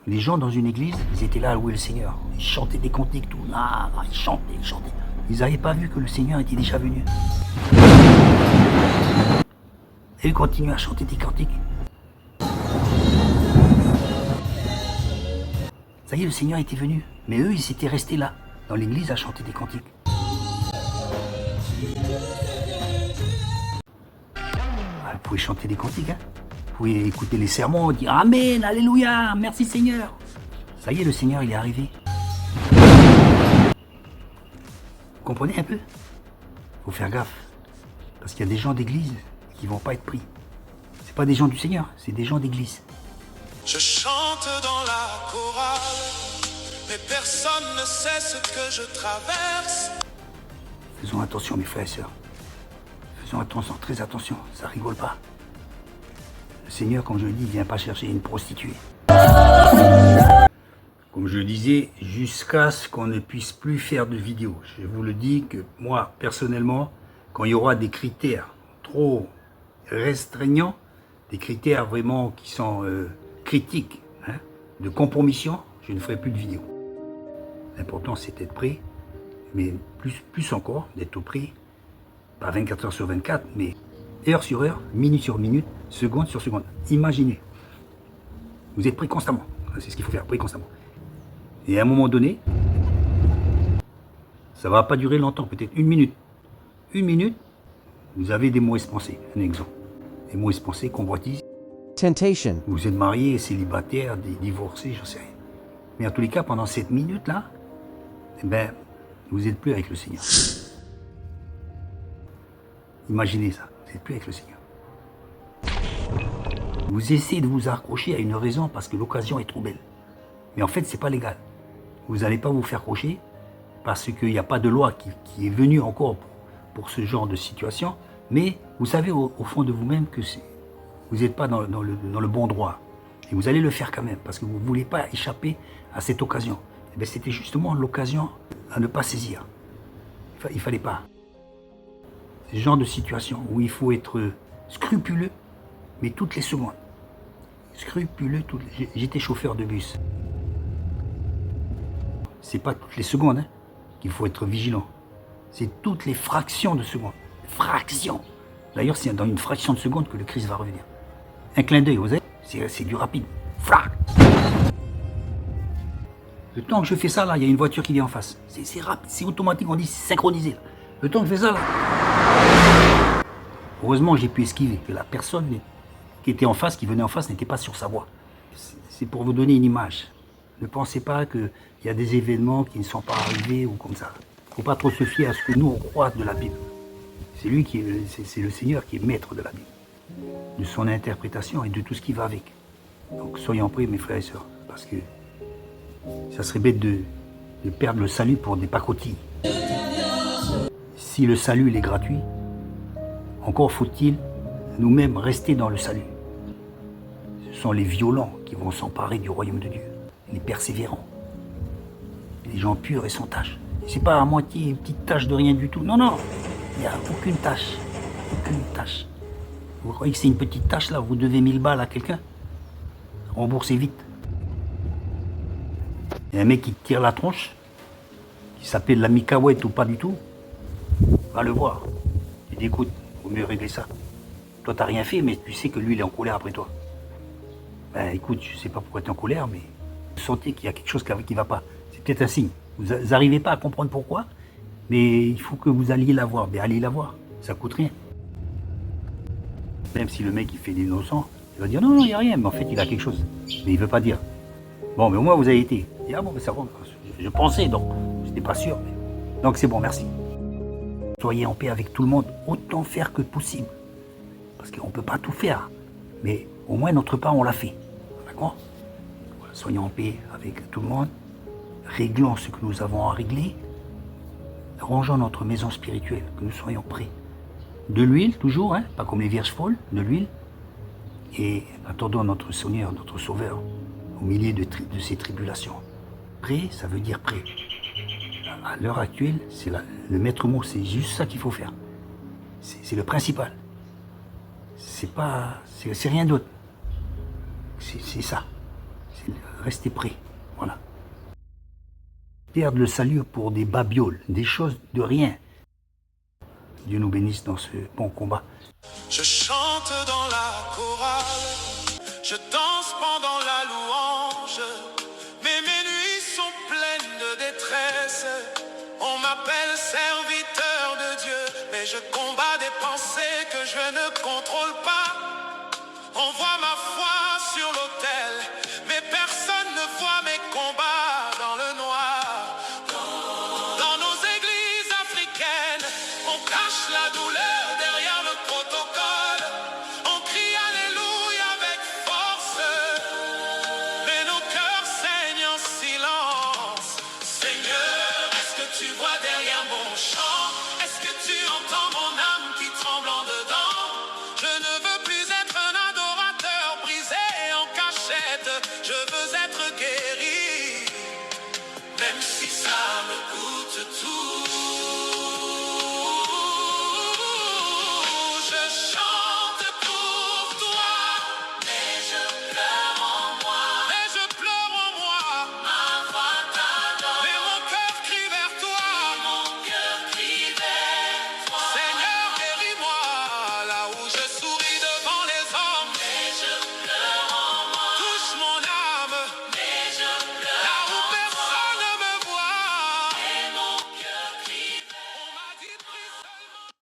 Les gens dans une église, ils étaient là à louer le Seigneur. Ils chantaient des cantiques, tout. Là, ils chantaient, ils chantaient. Ils n'avaient pas vu que le Seigneur était déjà venu. Et ils continuaient à chanter des cantiques. Ça y est, le Seigneur était venu. Mais eux, ils étaient restés là, dans l'église, à chanter des cantiques. Ah, vous pouvez chanter des cantiques, hein. Vous pouvez écouter les sermons, dire Amen, Alléluia, merci Seigneur. Ça y est, le Seigneur, il est arrivé. Vous comprenez un peu? Faut faire gaffe. Parce qu'il y a des gens d'église qui vont pas être pris. C'est pas des gens du Seigneur, c'est des gens d'église. Je chante dans la chorale, mais personne ne sait ce que je traverse. Faisons attention, mes frères et sœurs. Faisons attention, très attention, ça rigole pas. Le Seigneur, comme je le dis, il vient pas chercher une prostituée. Comme je le disais, jusqu'à ce qu'on ne puisse plus faire de vidéos. Je vous le dis que moi, personnellement, quand il y aura des critères trop restreignants, des critères vraiment qui sont critiques, hein, de compromission, je ne ferai plus de vidéos. L'important, c'est d'être prêt, mais plus encore, d'être au prêt, pas 24 heures sur 24, mais heure sur heure, minute sur minute, seconde sur seconde. Imaginez, vous êtes prêt constamment. C'est ce qu'il faut faire, prêt constamment. Et à un moment donné, ça ne va pas durer longtemps, peut-être une minute. Une minute, vous avez des mauvaises pensées. Un exemple. Des mauvaises pensées, convoitises. Temptation. Vous êtes marié, célibataire, divorcé, je ne sais rien. Mais en tous les cas, pendant cette minute-là, eh ben, vous n'êtes plus avec le Seigneur. Imaginez ça, vous n'êtes plus avec le Seigneur. Vous essayez de vous accrocher à une raison parce que l'occasion est trop belle. Mais en fait, ce n'est pas légal. Vous n'allez pas vous faire crocher parce qu'il n'y a pas de loi qui est venue encore pour ce genre de situation. Mais vous savez au fond de vous-même que vous n'êtes pas dans le bon droit. Et vous allez le faire quand même parce que vous ne voulez pas échapper à cette occasion. Et bien, c'était justement l'occasion à ne pas saisir. Il ne fallait pas. C'est ce genre de situation où il faut être scrupuleux, mais toutes les secondes. Scrupuleux, j'étais chauffeur de bus. C'est pas toutes les secondes hein, qu'il faut être vigilant. C'est toutes les fractions de secondes. Fractions. D'ailleurs, c'est dans une fraction de seconde que le Christ va revenir. Un clin d'œil, vous savez, c'est du rapide. Frac. Le temps que je fais ça, là, il y a une voiture qui vient en face. C'est rapide, c'est automatique, on dit c'est synchronisé. Le temps que je fais ça, là. Heureusement, j'ai pu esquiver, que la personne qui était en face, qui venait en face, n'était pas sur sa voie. C'est pour vous donner une image. Ne pensez pas qu'il y a des événements qui ne sont pas arrivés ou comme ça. Il ne faut pas trop se fier à ce que nous, on croit de la Bible. C'est lui c'est le Seigneur qui est maître de la Bible, de son interprétation et de tout ce qui va avec. Donc soyons prêts, mes frères et sœurs, parce que ça serait bête de perdre le salut pour des pacotilles. Si le salut il est gratuit, encore faut-il nous-mêmes rester dans le salut. Ce sont les violents qui vont s'emparer du royaume de Dieu, les persévérants, les gens purs et sans tache. C'est pas à moitié une petite tache de rien du tout. Non, non, il n'y a aucune tache. Aucune tache. Vous croyez que c'est une petite tache là, vous devez 1000 balles à quelqu'un? Remboursez vite. Il y a un mec qui te tire la tronche, qui s'appelle l'ami Kawet ou pas du tout, va le voir. Il dit écoute, il vaut mieux régler ça. Toi t'as rien fait, mais tu sais que lui il est en colère après toi. Ben écoute, je sais pas pourquoi tu es en colère, mais vous sentez qu'il y a quelque chose qui ne va pas. C'est peut-être un signe. Vous n'arrivez pas à comprendre pourquoi, mais il faut que vous alliez la voir. Ben allez la voir, ça coûte rien. Même si le mec il fait l'innocent, il va dire non, non, il n'y a rien, mais en fait il a quelque chose. Mais il ne veut pas dire. Bon, mais au moins vous avez été. Il dit, ah bon, mais ça va, je pensais, donc je n'étais pas sûr. Mais... Donc c'est bon, merci. Soyez en paix avec tout le monde, autant faire que possible. Parce qu'on ne peut pas tout faire. Mais au moins notre part, on l'a fait. D'accord? Voilà, soyons en paix avec tout le monde. Réglons ce que nous avons à régler. Rangeons notre maison spirituelle, que nous soyons prêts. De l'huile, toujours, hein, pas comme les vierges folles, de l'huile. Et attendons notre Seigneur, notre Sauveur, au milieu de ces tribulations. Prêt, ça veut dire prêt. À l'heure actuelle, c'est le maître mot, c'est juste ça qu'il faut faire. C'est le principal. C'est rien d'autre. C'est ça. Restez prêts, voilà. Perdre le salut pour des babioles, des choses de rien. Dieu nous bénisse dans ce bon combat. Je chante dans la chorale, je danse pendant la louange, mais mes nuits sont pleines de détresse. On m'appelle serviteur de Dieu, mais je combats